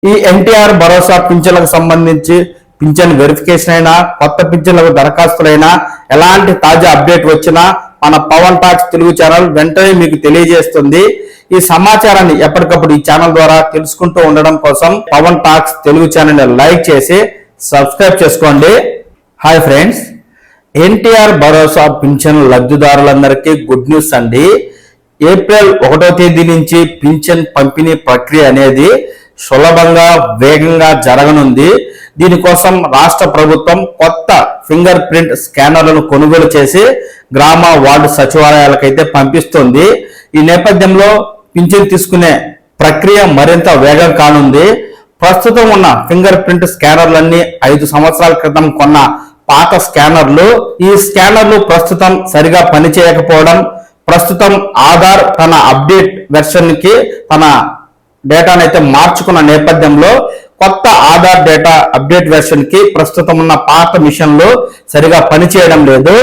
ఈ ఎన్టీఆర్ భరోసా పింఛన్లకు సంబంధించి pension verification అయినా కొత్త పింఛన్లకు దరఖాస్తులైనా ఎలాంటి తాజా అప్డేట్ వచ్చినా మన పవన్ టాక్స్ తెలుగు ఛానల్ వెంటనే మీకు తెలియజేస్తుంది. ఈ సమాచారాన్ని ఎప్పటికప్పుడు ఈ ఛానల్ ద్వారా తెలుసుకుంటూ ఉండడం కోసం Pawan talks Telugu channel like చేసి సబ్స్క్రైబ్ చేసుకోండి. హాయ్ ఫ్రెండ్స్, ఎన్టీఆర్ భరోసా పింఛన్ లబ్ధిదారులందరికీ గుడ్ న్యూస్ అండి. ఏప్రిల్ 1వ తేదీ నుంచి పింఛన్ పంపిణీ ప్రక్రియ అనేది సులభంగా వేగంగా జరగనుంది. దీనికోసం రాష్ట్ర ప్రభుత్వం కొత్త ఫింగర్ ప్రింట్ స్కానర్లను కొనుగోలు చేసి గ్రామ వార్డు సచివాలయాలకైతే పంపిస్తుంది. ఈ నేపథ్యంలో పింఛన్ తీసుకునే ప్రక్రియ మరింత వేగం కానుంది. ప్రస్తుతం ఉన్న ఫింగర్ ప్రింట్ స్కానర్లన్నీ 5 సంవత్సరాల క్రితం కొన్న పాత స్కానర్లు. ఈ స్కానర్లు ప్రస్తుతం సరిగా పనిచేయకపోవడం, ప్రస్తుతం ఆధార్ తన అప్డేట్ వెర్షన్ కి తన డేటాను అయితే మార్చుకున్న నేపథ్యంలో కొత్త ఆధార్ డేటా అప్డేట్ వెర్షన్ కి ప్రస్తుతం ఉన్న పాత మిషన్లు సరిగా పనిచేయడం లేదు.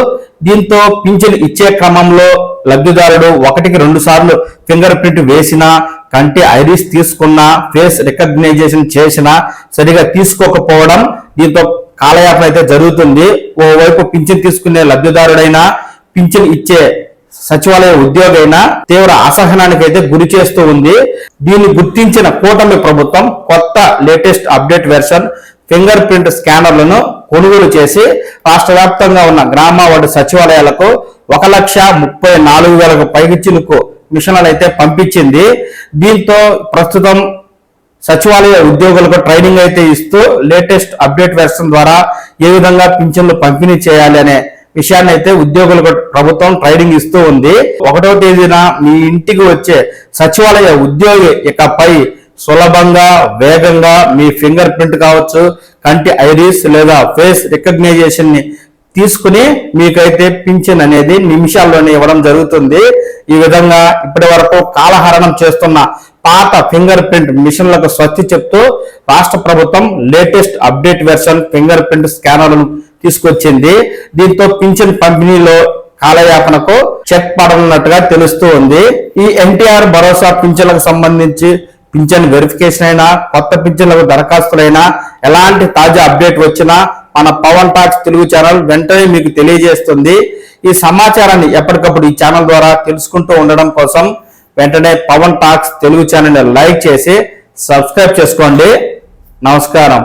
దీంతో పింఛన్ ఇచ్చే క్రమంలో లబ్ధిదారుడు 1కి 2 సార్లు ఫింగర్ ప్రింట్ వేసినా, కంటి ఐరిస్ తీసుకున్నా, ఫేస్ రికగ్నైజేషన్ చేసినా సరిగా తీసుకోకపోవడం, దీంతో కాలయాపన అయితే జరుగుతుంది. ఓవైపు పింఛన్ తీసుకునే లబ్ధిదారుడైనా పింఛన్ ఇచ్చే సచివాలయ ఉద్యోగైనా తీవ్ర అసహనానికి అయితే గురి చేస్తూ ఉంది. దీన్ని గుర్తించిన కూటమి ప్రభుత్వం కొత్త latest update version fingerprint స్కానర్లను కొనుగోలు చేసి రాష్ట్ర వ్యాప్తంగా ఉన్న గ్రామ వార్డు సచివాలయాలకు 1,34,000కు పైచిలుకు మిషన్లు అయితే పంపించింది. దీంతో ప్రస్తుతం సచివాలయ ఉద్యోగులకు ట్రైనింగ్ అయితే ఇస్తూ లేటెస్ట్ అప్డేట్ వెర్షన్ ద్వారా ఏ విధంగా పింఛన్లు పంపిణీ చేయాలి అనే విషయాన్ని అయితే ఉద్యోగులకు ప్రభుత్వం ట్రైనింగ్ ఇస్తూ ఉంది. 1వ తేదీన మీ ఇంటికి వచ్చే సచివాలయ ఉద్యోగి ఇకపై సులభంగా వేగంగా మీ ఫింగర్ ప్రింట్ కావచ్చు, కంటి ఐరిస్ లేదా ఫేస్ రికగ్నైజేషన్ ని తీసుకుని మీకైతే పింఛన్ అనేది నిమిషాల్లోనే ఇవ్వడం జరుగుతుంది. ఈ విధంగా ఇప్పటి వరకు కాలహరణం చేస్తున్న పాత ఫింగర్ ప్రింట్ మిషన్లకు స్వస్తి చెప్తూ రాష్ట్ర ప్రభుత్వం latest update version fingerprint స్కానర్లను తీసుకొచ్చింది. దీంతో పింఛన్ పంపిణీలో కాలయాపనకు చెక్ పడనున్నట్టుగా తెలుస్తూ ఉంది. ఈ ఎన్టీఆర్ భరోసా పింఛన్లకు సంబంధించి పింఛన్ వెరిఫికేషన్ అయినా కొత్త పింఛన్లకు దరఖాస్తులైనా ఎలాంటి తాజా అప్డేట్ వచ్చినా మన పవన్ టాక్స్ తెలుగు ఛానల్ వెంటనే మీకు తెలియజేస్తుంది. ఈ సమాచారాన్ని ఎప్పటికప్పుడు ఈ ఛానల్ ద్వారా తెలుసుకుంటూ ఉండడం కోసం వెంటనే Pawan talks Telugu channel like చేసి సబ్స్క్రైబ్ చేసుకోండి. నమస్కారం.